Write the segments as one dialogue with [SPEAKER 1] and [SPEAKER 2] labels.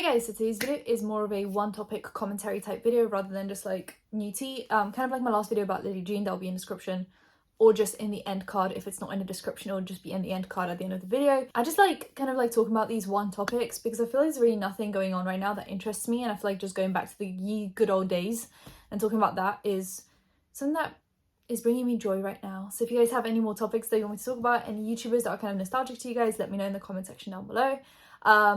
[SPEAKER 1] guys, so today's video is more of a one topic commentary type video rather than just like new tea. Kind of like my last video about Lily Jean, that'll be in the description or just in the end card. If it's not in the description, it'll just be in the end card at the end of the video. I just like kind of like talking about these one topics because I feel like there's really nothing going on right now that interests me, and I feel like just going back to the ye good old days and talking about that is something that is bringing me joy right now. So if you guys have any more topics that you want me to talk about, any YouTubers that are kind of nostalgic to you guys, let me know in the comment section down below.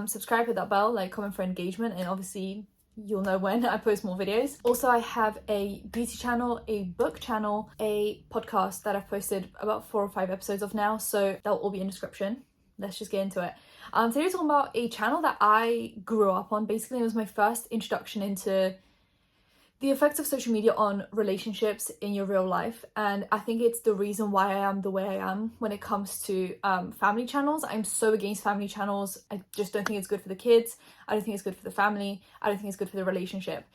[SPEAKER 1] Subscribe, hit that bell, like, comment for engagement, and obviously you'll know when I post more videos. Also, I have a beauty channel, a book channel, a podcast that I've posted about 4 or 5 episodes of now, so that'll all be in the description. Let's just get into it. Today we're talking about a channel that I grew up on. Basically, it was my first introduction into the effects of social media on relationships in your real life, and I think it's the reason why I am the way I am when it comes to family channels. I'm so against family channels. I just don't think it's good for the kids. I don't think it's good for the family. I don't think it's good for the relationship.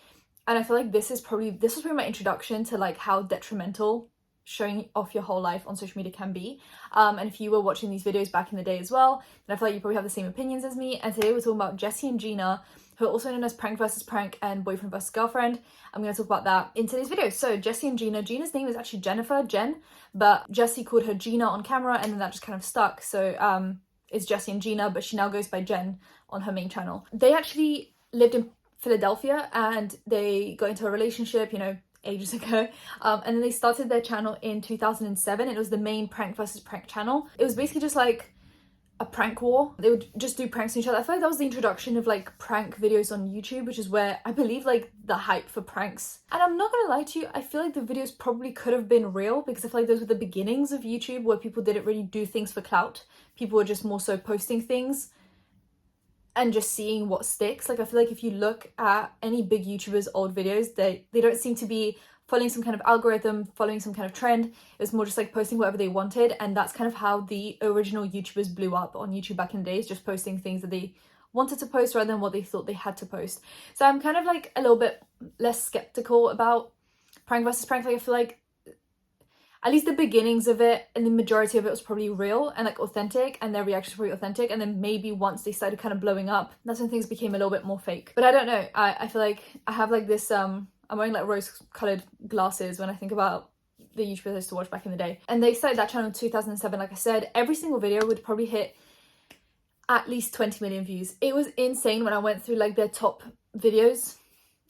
[SPEAKER 1] And I feel like this was probably my introduction to like how detrimental showing off your whole life on social media can be. And if you were watching these videos back in the day as well, then I feel like you probably have the same opinions as me. And today we're talking about Jesse and Jeana, who are also known as PrankvsPrank and Boyfriend vs Girlfriend. I'm going to talk about that in today's video. So Jesse and Jeana, Jeana's name is actually Jen, but Jesse called her Jeana on camera, and then that just kind of stuck. So it's Jesse and Jeana, but she now goes by Jen on her main channel. They actually lived in Philadelphia and they got into a relationship, you know, ages ago, and then they started their channel in 2007. It was the main Prank vs Prank channel. It was basically just like a prank war. They would just do pranks on each other. I feel like that was the introduction of like prank videos on YouTube, which is where I believe like the hype for pranks. And I'm not gonna lie to you, I feel like the videos probably could have been real because I feel like those were the beginnings of YouTube where people didn't really do things for clout. People were just more so posting things and just seeing what sticks. Like I feel like if you look at any big YouTubers' old videos, they don't seem to be following some kind of algorithm, following some kind of trend. It was more just like posting whatever they wanted, and that's kind of how the original YouTubers blew up on YouTube back in the days, just posting things that they wanted to post rather than what they thought they had to post. So I'm kind of like a little bit less skeptical about Prank vs Prank. Like I feel like at least the beginnings of it and the majority of it was probably real and like authentic, and their reactions were probably authentic, and then maybe once they started kind of blowing up, that's when things became a little bit more fake. But I don't know, I feel like I have like this I'm wearing like rose-colored glasses when I think about the YouTubers I used to watch back in the day. And they started that channel in 2007. Like I said, every single video would probably hit at least 20 million views. It was insane when I went through like their top videos.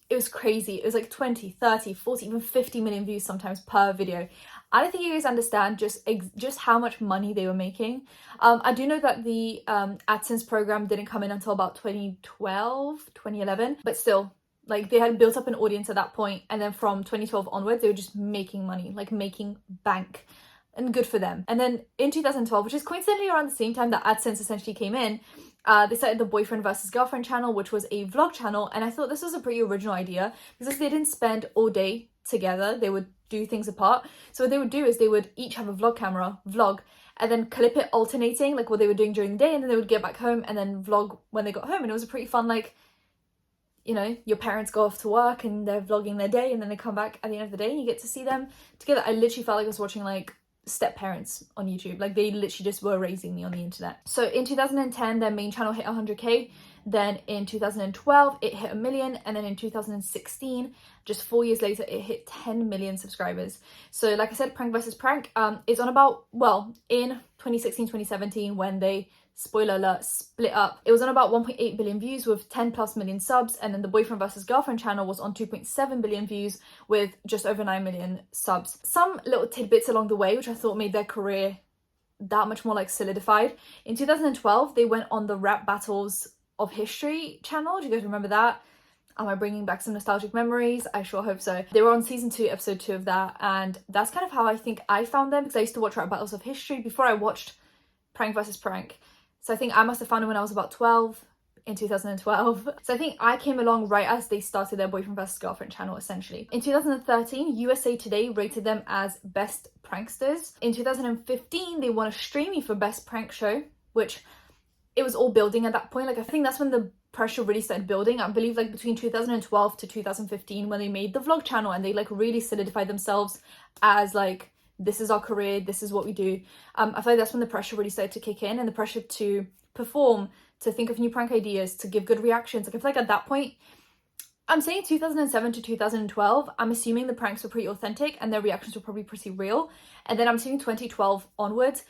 [SPEAKER 1] It was crazy. It was like 20, 30, 40, even 50 million views sometimes per video. I don't think you guys understand just how much money they were making. I do know that the AdSense program didn't come in until about 2012, 2011, but still, like they had built up an audience at that point, and then from 2012 onwards they were just making money, like making bank, and good for them. And then in 2012, which is coincidentally around the same time that AdSense essentially came in, they started the Boyfriend vs Girlfriend channel, which was a vlog channel, and I thought this was a pretty original idea because they didn't spend all day together, they would do things apart. So what they would do is they would each have a vlog camera, vlog, and then clip it alternating, like what they were doing during the day, and then they would get back home and then vlog when they got home. And it was a pretty fun, like, you know, your parents go off to work and they're vlogging their day, and then they come back at the end of the day and you get to see them together. I literally felt like I was watching like step parents on YouTube. Like they literally just were raising me on the internet. So in 2010 their main channel hit 100k, then in 2012 it hit 1 million, and then in 2016, just 4 years later, it hit 10 million subscribers. So like I said, Prank vs Prank is on about, well, in 2016 2017 when they, spoiler alert, split up, it was on about 1.8 billion views with 10+ million subs, and then the Boyfriend vs Girlfriend channel was on 2.7 billion views with just over 9 million subs. Some little tidbits along the way which I thought made their career that much more like solidified. In 2012 they went on the Rap Battles of History channel. Do you guys remember that? Am I bringing back some nostalgic memories? I sure hope so. They were on season 2, episode 2 of that, and that's kind of how I think I found them, because I used to watch Rap Battles of History before I watched Prank vs Prank. So I think I must have found them when I was about 12 in 2012. So I think I came along right as they started their Boyfriend vs Girlfriend channel, essentially. In 2013, USA Today rated them as best pranksters. In 2015, they won a Streamy for best prank show, which it was all building at that point. Like I think that's when the pressure really started building. I believe like between 2012 to 2015 when they made the vlog channel and they like really solidified themselves as like, this is our career, this is what we do. I feel like that's when the pressure really started to kick in, and the pressure to perform, to think of new prank ideas, to give good reactions. Like I feel like at that point, I'm saying 2007 to 2012, I'm assuming the pranks were pretty authentic and their reactions were probably pretty real. And then I'm assuming 2012 onwards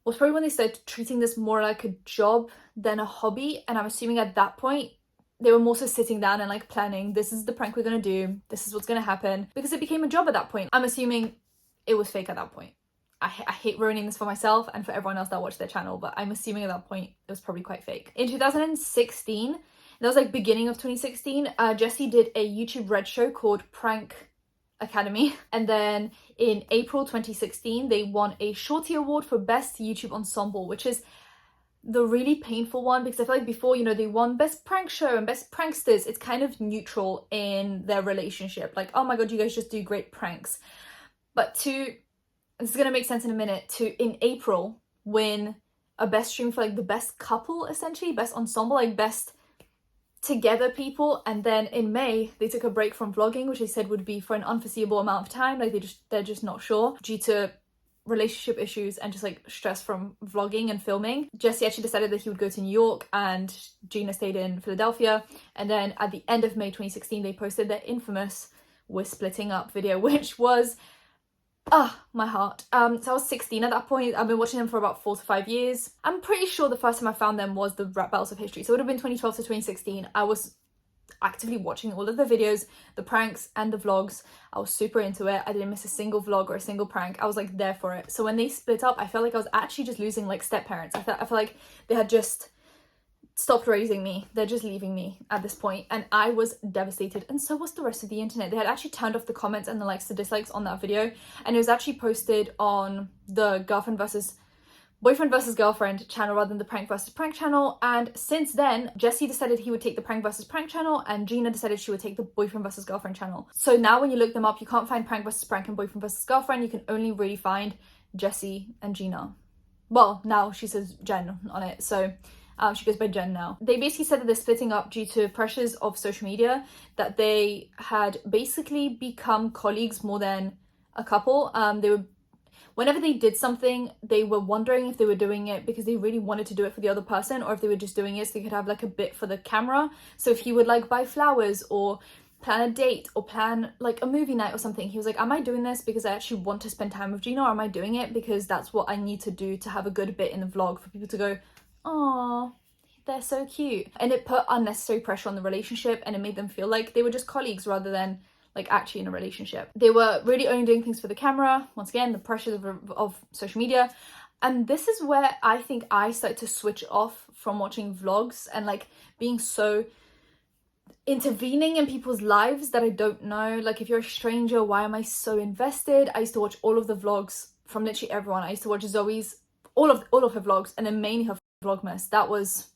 [SPEAKER 1] was probably when they started treating this more like a job than a hobby. And I'm assuming at that point, they were more so sitting down and like planning, this is the prank we're gonna do, this is what's gonna happen, because it became a job at that point. I'm assuming it was fake at that point. I hate ruining this for myself and for everyone else that watched their channel, but I'm assuming at that point it was probably quite fake. In 2016, that was like beginning of 2016, Jesse did a YouTube Red show called Prank Academy. And then in April 2016, they won a Shorty Award for Best YouTube Ensemble, which is the really painful one, because I feel like before, you know, they won Best Prank Show and Best Pranksters. It's kind of neutral in their relationship. Like, oh my God, you guys just do great pranks. But this is going to make sense in a minute, to in April win a best stream for like the best couple, essentially, best ensemble, like best together people. And then in May they took a break from vlogging, which they said would be for an unforeseeable amount of time. Like they're just not sure due to relationship issues and just like stress from vlogging and filming. Jesse actually decided that he would go to New York and Jeana stayed in Philadelphia. And then at the end of May 2016 they posted their infamous "we're splitting up" video, which was my heart. So I was 16 at that point. I've been watching them for about 4 to 5 years. I'm pretty sure the first time I found them was the Rap Battles of History, so it would have been 2012 to 2016. I was actively watching all of the videos, the pranks and the vlogs. I was super into it. I didn't miss a single vlog or a single prank. I was like there for it. So when they split up, I felt like I was actually just losing like step parents. I felt like they had just stopped raising me. They're just leaving me at this point, and I was devastated, and so was the rest of the internet. They had actually turned off the comments and the likes to dislikes on that video, and it was actually posted on the boyfriend versus girlfriend channel rather than the prank versus prank channel. And since then, Jesse decided he would take the prank versus prank channel, and Jeana decided she would take the boyfriend versus girlfriend channel. So now when you look them up, you can't find prank versus prank and boyfriend versus girlfriend. You can only really find Jesse and Jeana. Well, now she says Jen on it, so she goes by Jen now. They basically said that they're splitting up due to pressures of social media, that they had basically become colleagues more than a couple. Whenever they did something, they were wondering if they were doing it because they really wanted to do it for the other person, or if they were just doing it so they could have like a bit for the camera. So if he would like buy flowers or plan a date or plan like a movie night or something, he was like, am I doing this because I actually want to spend time with Jeana, or am I doing it because that's what I need to do to have a good bit in the vlog for people to go, oh, they're so cute. And it put unnecessary pressure on the relationship, and it made them feel like they were just colleagues rather than like actually in a relationship. They were really only doing things for the camera. Once again, the pressures of social media. And this is where I think I started to switch off from watching vlogs and like being so intervening in people's lives that I don't know. Like, if you're a stranger, why am I so invested? I used to watch all of the vlogs from literally everyone. I used to watch Zoe's, all of her vlogs, and then mainly her Vlogmas. That was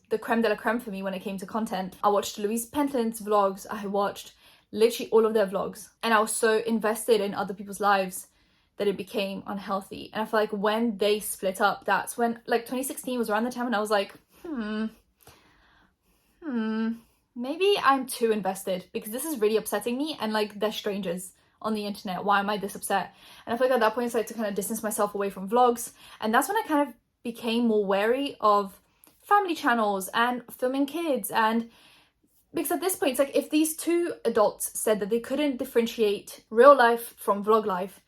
[SPEAKER 1] the creme de la creme for me when it came to content. I watched Louise Pentland's vlogs. I watched literally all of their vlogs, and I was so invested in other people's lives that it became unhealthy. And I feel like when they split up, that's when, like, 2016 was around the time when I was like, maybe I'm too invested because this is really upsetting me, and like, they're strangers on the internet. Why am I this upset? And I feel like at that point I started to kind of distance myself away from vlogs, and that's when I kind of became more wary of family channels and filming kids. And because at this point, it's like, if these two adults said that they couldn't differentiate real life from vlog life,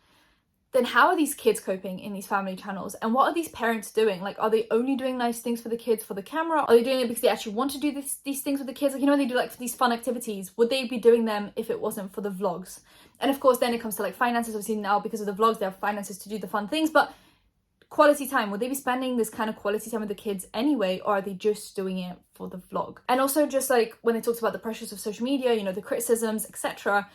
[SPEAKER 1] then how are these kids coping in these family channels? And what are these parents doing? Like, are they only doing nice things for the kids for the camera? Are they doing it because they actually want to do these things with the kids? Like, you know, they do like these fun activities. Would they be doing them if it wasn't for the vlogs? And of course, then it comes to like finances. Obviously now, because of the vlogs, they have finances to do the fun things, but quality time, would they be spending this kind of quality time with the kids anyway, or are they just doing it for the vlog? And also, just like when they talked about the pressures of social media, you know, the criticisms, etc.,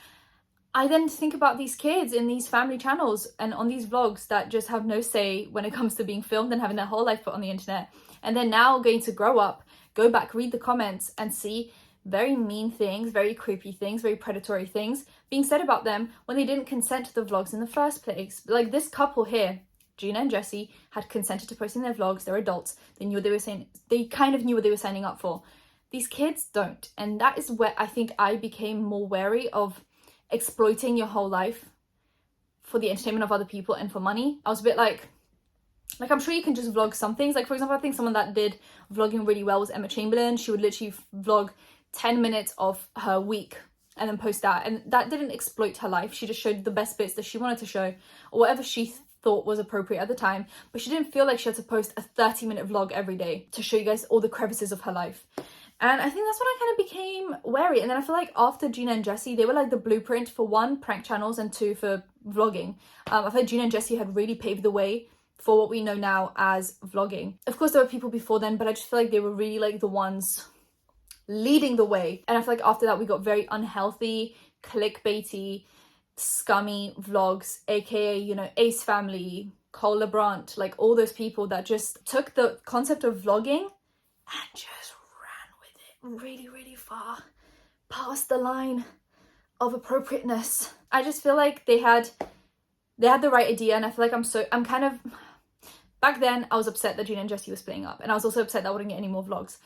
[SPEAKER 1] I then think about these kids in these family channels and on these vlogs that just have no say when it comes to being filmed and having their whole life put on the internet, and they're now going to grow up, go back, read the comments and see very mean things, very creepy things, very predatory things being said about them when they didn't consent to the vlogs in the first place. Like this couple here, Jeana and Jesse, had consented to posting their vlogs. They're adults. They knew what they were saying. They kind of knew what they were signing up for. These kids don't. And that is where I think I became more wary of exploiting your whole life for the entertainment of other people and for money. I was a bit like, like, I'm sure you can just vlog some things. Like, for example, I think someone that did vlogging really well was Emma Chamberlain. She would literally vlog 10 minutes of her week and then post that. And that didn't exploit her life. She just showed the best bits that she wanted to show, or whatever she thought was appropriate at the time. But she didn't feel like she had to post a 30-minute vlog every day to show you guys all the crevices of her life. And I think that's when I kind of became wary. And then I feel like after Jeana and Jesse, they were like the blueprint for, one, prank channels, and two, for vlogging. I feel like Jeana and Jesse had really paved the way for what we know now as vlogging. Of course, there were people before then, but I just feel like they were really like the ones leading the way. And I feel like after that, we got very unhealthy, clickbaity, scummy vlogs, aka, you know, Ace Family, Cole LeBrant, like all those people that just took the concept of vlogging and just ran with it really, really far past the line of appropriateness. I just feel like they had the right idea, and I feel like I'm kind of, back then I was upset that Jeana and Jesse were splitting up, and I was also upset that I wouldn't get any more vlogs.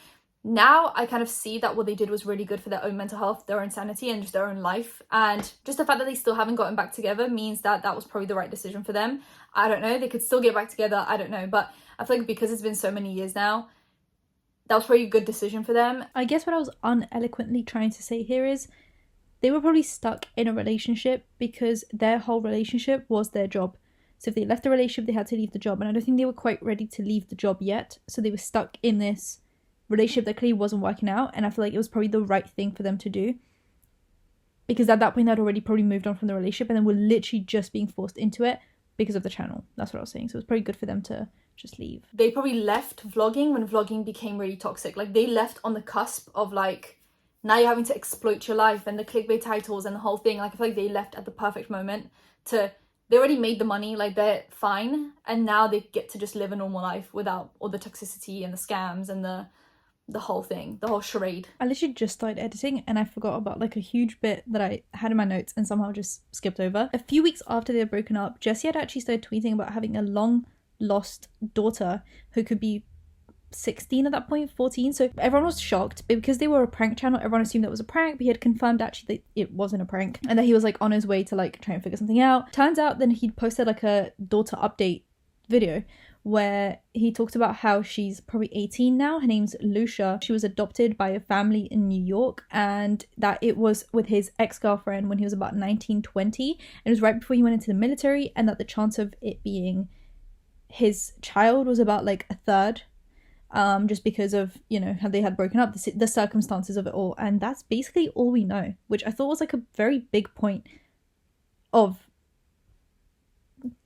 [SPEAKER 1] Now I kind of see that what they did was really good for their own mental health, their own sanity, and just their own life. And just the fact that they still haven't gotten back together means that that was probably the right decision for them. I don't know, they could still get back together, I don't know, but I feel like because it's been so many years now, that was probably a good decision for them.
[SPEAKER 2] I guess what I was uneloquently trying to say here is they were probably stuck in a relationship because their whole relationship was their job. So if they left the relationship, they had to leave the job. And I don't think they were quite ready to leave the job yet. So they were stuck in this relationship that clearly wasn't working out. And I feel like it was probably the right thing for them to do. Because at that point, they'd already probably moved on from the relationship and then were literally just being forced into it because of the channel. That's what I was saying. So it was probably good for them to just leave.
[SPEAKER 1] They probably left vlogging when vlogging became really toxic. Like, they left on the cusp of, like, now you're having to exploit your life and the clickbait titles and the whole thing. Like, I feel like they left at the perfect moment to, they already made the money, like, they're fine, and now they get to just live a normal life without all the toxicity and the scams and the whole thing, the whole charade.
[SPEAKER 2] I literally just started editing and I forgot about like a huge bit that I had in my notes and somehow just skipped over. A few weeks after they were broken up, Jesse had actually started tweeting about having a long lost daughter who could be 16 at that point, 14. So everyone was shocked, but because they were a prank channel, everyone assumed that was a prank, but he had confirmed actually that it wasn't a prank and that he was like on his way to like try and figure something out. Turns out then he'd posted like a daughter update video where he talked about how she's probably 18 now. Her name's Lucia. She was adopted by a family in New York, and that it was with his ex-girlfriend when he was about 19, 20. And it was right before he went into the military, and that the chance of it being his child was about like a third, just because of, you know, how they had broken up, the circumstances of it all. And that's basically all we know, which I thought was like a very big point of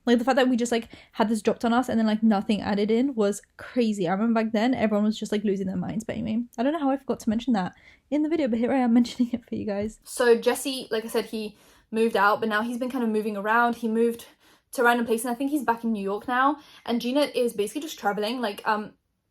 [SPEAKER 2] like the fact that we just like had this dropped on us and then like nothing added in was crazy. I remember back then everyone was just like losing their minds. But anyway, I don't know how I forgot to mention that in the video, but here I am mentioning it for you guys.
[SPEAKER 1] So Jesse, like I said, he moved out, but now he's been kind of moving around. He moved to random places, and I think he's back in New York now. And Jeana is basically just traveling. Like,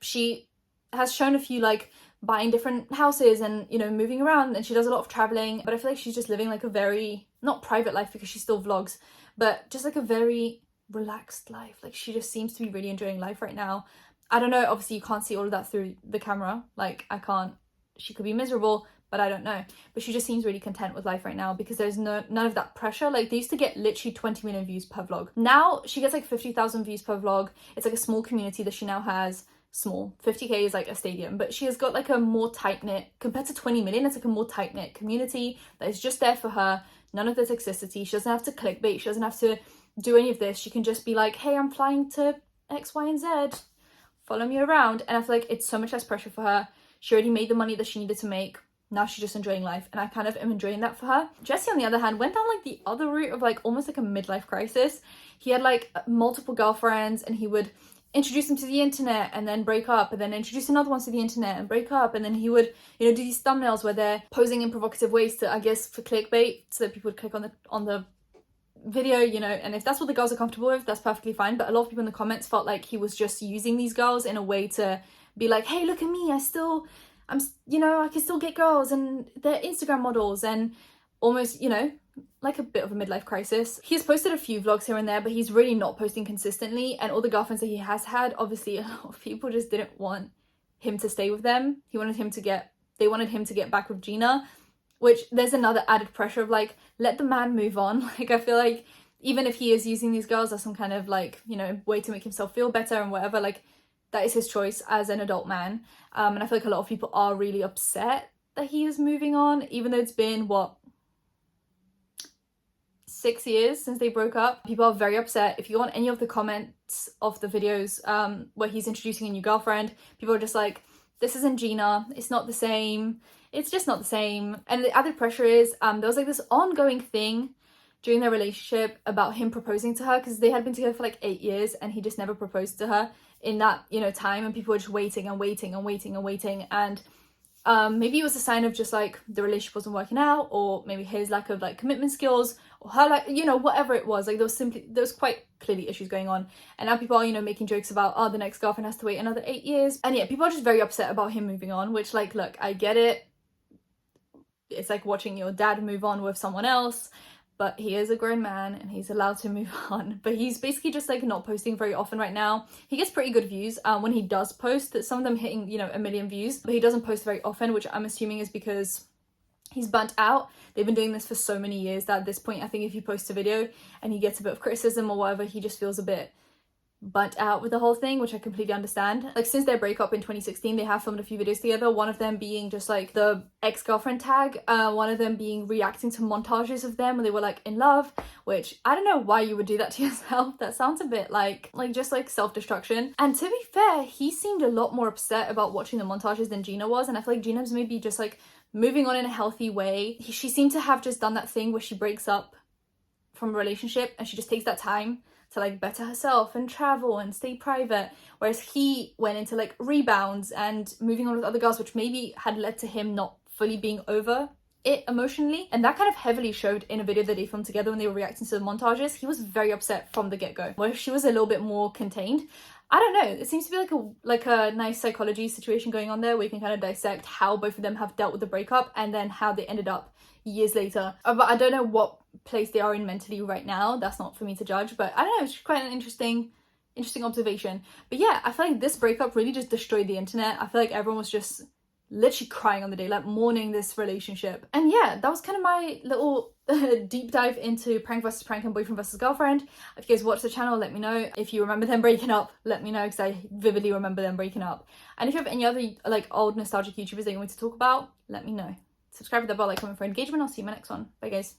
[SPEAKER 1] she has shown a few like buying different houses and, you know, moving around, and she does a lot of traveling. But I feel like she's just living like a very, not private life because she still vlogs, but just like a very relaxed life. Like, she just seems to be really enjoying life right now. I don't know, obviously you can't see all of that through the camera. Like, I can't, she could be miserable, but I don't know. But she just seems really content with life right now because there's none of that pressure. Like, they used to get literally 20 million views per vlog. Now she gets like 50,000 views per vlog. It's like a small community that she now has. Small, 50k is like a stadium, but she has got like a more tight-knit, compared to 20 million, it's like a more tight-knit community that is just there for her. None of the toxicity. She doesn't have to clickbait, she doesn't have to do any of this. She can just be like, hey, I'm flying to X, Y, and Z, follow me around. And I feel like it's so much less pressure for her. She already made the money that she needed to make. Now she's just enjoying life, and I kind of am enjoying that for her. Jesse, on the other hand, went down like the other route of like almost like a midlife crisis. He had like multiple girlfriends, and he would introduce them to the internet and then break up, and then introduce another one to the internet and break up, and then he would, you know, do these thumbnails where they're posing in provocative ways to, I guess, for clickbait, so that people would click on the video, you know. And if that's what the girls are comfortable with, that's perfectly fine. But a lot of people in the comments felt like he was just using these girls in a way to be like, hey, look at me, I'm, you know, I can still get girls and they're Instagram models, and almost, you know, like a bit of a midlife crisis. He's posted a few vlogs here and there, but he's really not posting consistently. And all the girlfriends that he has had, obviously a lot of people just didn't want him to stay with them. They wanted him to get back with Jeana, which there's another added pressure of like, let the man move on. Like, I feel like even if he is using these girls as some kind of like, you know, way to make himself feel better and whatever, like that is his choice as an adult man. And I feel like a lot of people are really upset that he is moving on, even though it's been what, 6 years since they broke up. People are very upset. If you go on any of the comments of the videos where he's introducing a new girlfriend, people are just like, this isn't Jeana, it's not the same, it's just not the same. And the added pressure is there was like this ongoing thing during their relationship about him proposing to her, because they had been together for like 8 years and he just never proposed to her in that, you know, time, and people were just waiting and waiting and waiting and waiting. And maybe it was a sign of just like the relationship wasn't working out, or maybe his lack of like commitment skills, or her, like, you know, whatever it was. Like there was quite clearly issues going on, and now people are, you know, making jokes about, oh, the next girlfriend has to wait another 8 years. And yeah, people are just very upset about him moving on, which, like, look, I get it. It's like watching your dad move on with someone else, but he is a grown man and he's allowed to move on. But he's basically just like not posting very often right now. He gets pretty good views when he does post, that some of them hitting, you know, 1 million views, but he doesn't post very often, which I'm assuming is because he's burnt out. They've been doing this for so many years that at this point, I think if you post a video and he gets a bit of criticism or whatever, he just feels a bit burnt out with the whole thing, which I completely understand. Like since their breakup in 2016, they have filmed a few videos together, one of them being just like the ex-girlfriend tag, one of them being reacting to montages of them when they were like in love, which I don't know why you would do that to yourself. That sounds a bit like just like self-destruction. And to be fair, he seemed a lot more upset about watching the montages than Jeana was, and I feel like Jeana's maybe just like moving on in a healthy way. She seemed to have just done that thing where she breaks up from a relationship and she just takes that time to like better herself and travel and stay private, whereas he went into like rebounds and moving on with other girls, which maybe had led to him not fully being over it emotionally. And that kind of heavily showed in a video that they filmed together when they were reacting to the montages. He was very upset from the get-go, where she was a little bit more contained. I don't know, it seems to be like a nice psychology situation going on there, where you can kind of dissect how both of them have dealt with the breakup and then how they ended up years later. But I don't know what place they are in mentally right now. That's not for me to judge, but I don't know, it's quite an interesting observation. But yeah, I feel like this breakup really just destroyed the internet. I feel like everyone was just literally crying on the day, like mourning this relationship. And yeah, that was kind of my little deep dive into prank versus prank and boyfriend versus girlfriend. If you guys watch the channel, let me know. If you remember them breaking up, let me know, because I vividly remember them breaking up. And if you have any other like old nostalgic YouTubers that you want me to talk about, let me know. Subscribe to the bell, like, comment for engagement. I'll see you in my next one. Bye guys.